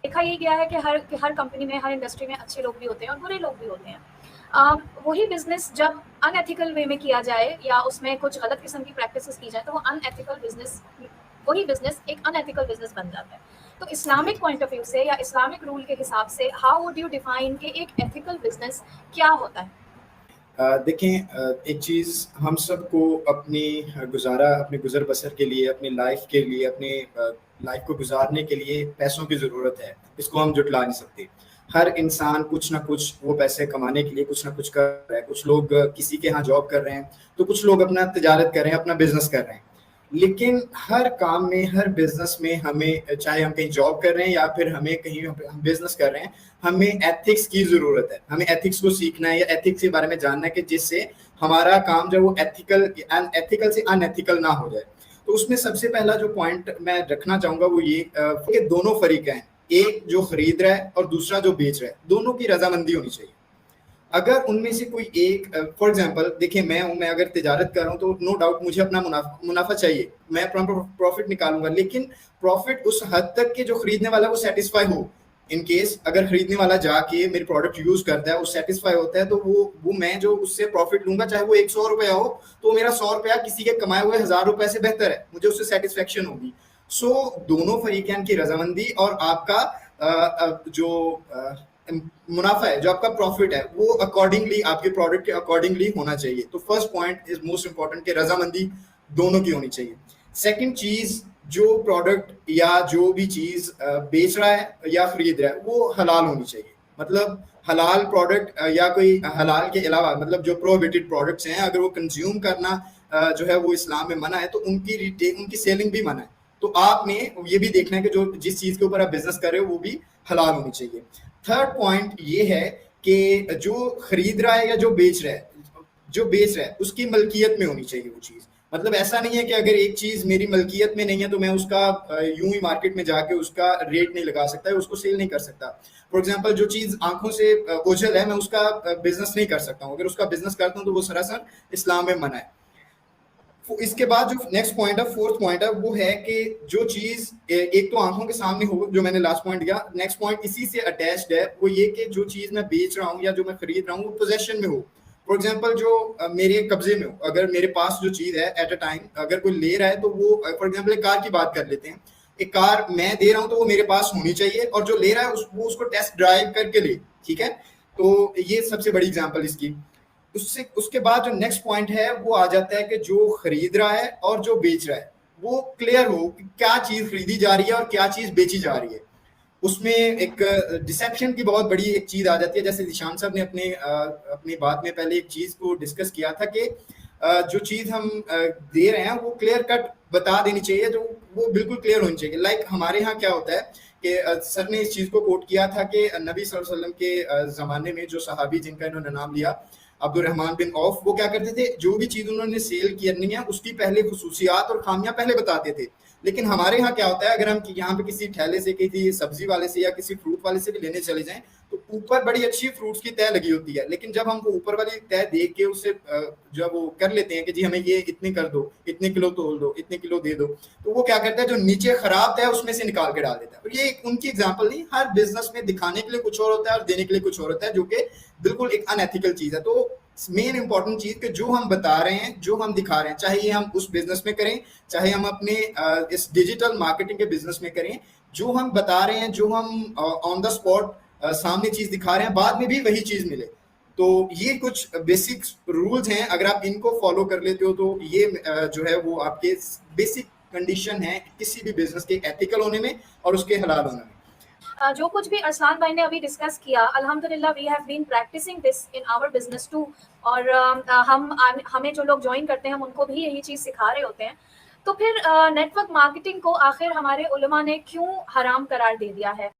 देखा ये गया है कि हर कंपनी में, हर इंडस्ट्री में अच्छे लोग भी होते हैं और बुरे लोग भी होते हैं। वही बिज़नेस जब अनएथिकल वे में किया जाए या उसमें कुछ गलत किस्म की प्रैक्टिसेस की जाए, तो वो अनएथिकल बिज़नेस वही बिज़नेस एक अनएथिकल बिज़नेस बन जाता है। तो इस्लामिक पॉइंट ऑफ व्यू से या इस्लामिक रूल के हिसाब से हाउ वुड यू डिफाइन कि एक एथिकल बिज़नेस क्या होता है? देखें, एक चीज़ हम सबको अपनी अपने गुज़र बसर के लिए, अपनी लाइफ के लिए, अपने लाइफ को गुजारने के लिए पैसों की ज़रूरत है। इसको हम जुटला नहीं सकते। हर इंसान कुछ ना कुछ वो पैसे कमाने के लिए कुछ ना कुछ कर रहा है। कुछ लोग किसी के यहाँ जॉब कर रहे हैं, तो कुछ लोग अपना तिजारत कर रहे हैं, अपना बिजनेस कर रहे हैं। लेकिन हर काम में, हर बिजनेस में हमें, चाहे हम कहीं जॉब कर रहे हैं या फिर हमें कहीं हम बिजनेस कर रहे हैं, हमें एथिक्स की ज़रूरत है। हमें एथिक्स को सीखना है या एथिक्स के बारे में जानना है कि जिससे हमारा काम जो वो एथिकल से अनएथिकल ना हो जाए। तो उसमें सबसे पहला जो पॉइंट मैं रखना चाहूँगा वो ये कि दोनों फरीक हैं। एक जो खरीद रहा है और दूसरा जो बेच रहा है, दोनों की रजामंदी होनी चाहिए। अगर उनमें से कोई एक, फॉर एग्जांपल देखिए, मैं अगर तिजारत कर रहा हूँ तो नो डाउट मुझे अपना मुनाफा चाहिए, मैं अपना प्रॉफिट निकालूंगा, लेकिन प्रॉफिट उस हद तक के जो खरीदने वाला वो सेटिस्फाई हो। इन केस अगर खरीदने वाला जाके मेरे प्रोडक्ट यूज करता है, वो सेटिस्फाई होता है, तो वो मैं जो उससे प्रॉफिट लूंगा, चाहे वो 100 रुपया हो, तो मेरा 100 रुपया किसी के कमाए हुए 1000 रुपए से बेहतर है, मुझे उससे सेटिस्फेक्शन होगी। सो दोनों फरीकैन की रजामंदी और आपका जो मुनाफा है, जो आपका प्रॉफिट है, वो अकॉर्डिंगली, आपके प्रोडक्ट के अकॉर्डिंगली होना चाहिए। तो first point is most important कि रजामंदी दोनों की होनी चाहिए। सेकंड चीज, जो प्रोडक्ट या जो भी चीज बेच रहा है या खरीद रहा है वो हलाल होनी चाहिए। मतलब हलाल प्रोडक्ट या कोई हलाल के अलावा, मतलब जो प्रोहिबिटेड प्रोडक्ट्स हैं, अगर वो कंज्यूम करना जो है वो इस्लाम में मना है, तो उनकी सेलिंग भी मना है। तो आपने ये भी देखना है कि जो जिस चीज के ऊपर आप बिजनेस कर रहे हो वो भी हलाल होनी चाहिए। थर्ड पॉइंट ये है कि जो खरीद रहा है या जो बेच रहा है उसकी मलकियत में होनी चाहिए वो चीज। मतलब ऐसा नहीं है कि अगर एक चीज मेरी मलकियत में नहीं है तो मैं उसका यूं ही मार्केट में जाके उसका रेट नहीं लगा सकता, उसको सेल नहीं कर सकता। फॉर एग्जांपल, जो चीज आंखों से ओझल है, मैं उसका बिजनेस नहीं कर सकता हूँ। अगर उसका बिजनेस करता हूँ तो वो सरासर इस्लाम में मना है। इसके बाद जो नेक्स्ट पॉइंट है, फोर्थ पॉइंट है, वो है कि जो चीज एक तो आंखों के सामने हो, जो मैंने लास्ट पॉइंट दिया। नेक्स्ट पॉइंट इसी से अटैच्ड है, वो ये कि जो चीज मैं बेच रहा हूँ या जो मैं खरीद रहा हूँ वो पोजेशन में हो। फॉर एग्जाम्पल, जो मेरे कब्जे में हो, अगर मेरे पास जो चीज है एट अ टाइम अगर कोई ले रहा है, तो वो, फॉर एग्जाम्पल एक कार की बात कर लेते हैं। एक कार मैं दे रहा हूँ तो वो मेरे पास होनी चाहिए, और जो ले रहा है वो उसको टेस्ट ड्राइव करके ले। ठीक है, तो ये सबसे बड़ी एग्जाम्पल इसकी। उसके बाद जो नेक्स्ट पॉइंट है वो आ जाता है कि जो खरीद रहा है और जो बेच रहा है वो क्लियर हो कि क्या चीज खरीदी जा रही है और क्या चीज बेची जा रही है। उसमें एक डिसेप्शन की बहुत बड़ी एक चीज आ जाती है। जैसे निशान साहब ने अपनी बात में पहले एक चीज को डिस्कस किया था कि जो चीज हम दे रहे हैं वो क्लियर कट बता देनी चाहिए, जो वो बिल्कुल क्लियर होनी चाहिए। लाइक हमारे यहाँ क्या होता है कि सर ने इस चीज को कोट किया था कि नबी सल्लल्लाहु अलैहि वसल्लम के जमाने में जो सहाबी जिनका इन्होंने नाम लिया, अब्दुर्रहमान बिन औफ, वो क्या करते थे, जो भी चीज उन्होंने सेल करनी है उसकी पहले खुसूसियात और खामियां पहले बताते थे। लेकिन हमारे यहाँ क्या होता है, अगर हम यहाँ पे किसी ठेले से, किसी सब्जी वाले से या किसी फ्रूट वाले से भी लेने चले जाएं, तो ऊपर बड़ी अच्छी फ्रूट्स की तय लगी होती है, लेकिन जब हम वो ऊपर वाली तय देख के उससे जब वो कर लेते हैं कि जी हमें ये इतने कर दो, इतने किलो तोल दो, इतने किलो दे दो, तो वो क्या करता है, जो नीचे खराब तय उसमें से निकाल के डाल देता है। और ये उनकी एग्जाम्पल नहीं, हर बिजनेस में दिखाने के लिए कुछ और होता है और देने के लिए कुछ और होता है, जो कि बिल्कुल एक अनएथिकल चीज है। तो मेन इंपॉर्टेंट चीज कि जो हम बता रहे हैं, जो हम दिखा रहे हैं, चाहे ये हम उस बिजनेस में करें, चाहे हम अपने इस डिजिटल मार्केटिंग के बिजनेस में करें, जो हम बता रहे हैं, जो हम ऑन द स्पॉट सामने चीज दिखा रहे हैं, बाद में भी वही चीज मिले। तो ये कुछ बेसिक रूल्स हैं, अगर आप इनको फॉलो कर लेते हो तो ये जो है वो आपके बेसिक कंडीशन है किसी भी बिजनेस के एथिकल होने में और उसके हलाल होने में। जो कुछ भी अरसलान भाई ने अभी डिस्कस किया, अल्हम्दुलिल्लाह we have been practicing this in our business too. और हमें जो लोग ज्वाइन करते हैं हम उनको भी यही चीज़ सिखा रहे होते हैं। तो फिर नेटवर्क मार्केटिंग को आखिर हमारे उलमा ने क्यों हराम करार दे दिया है?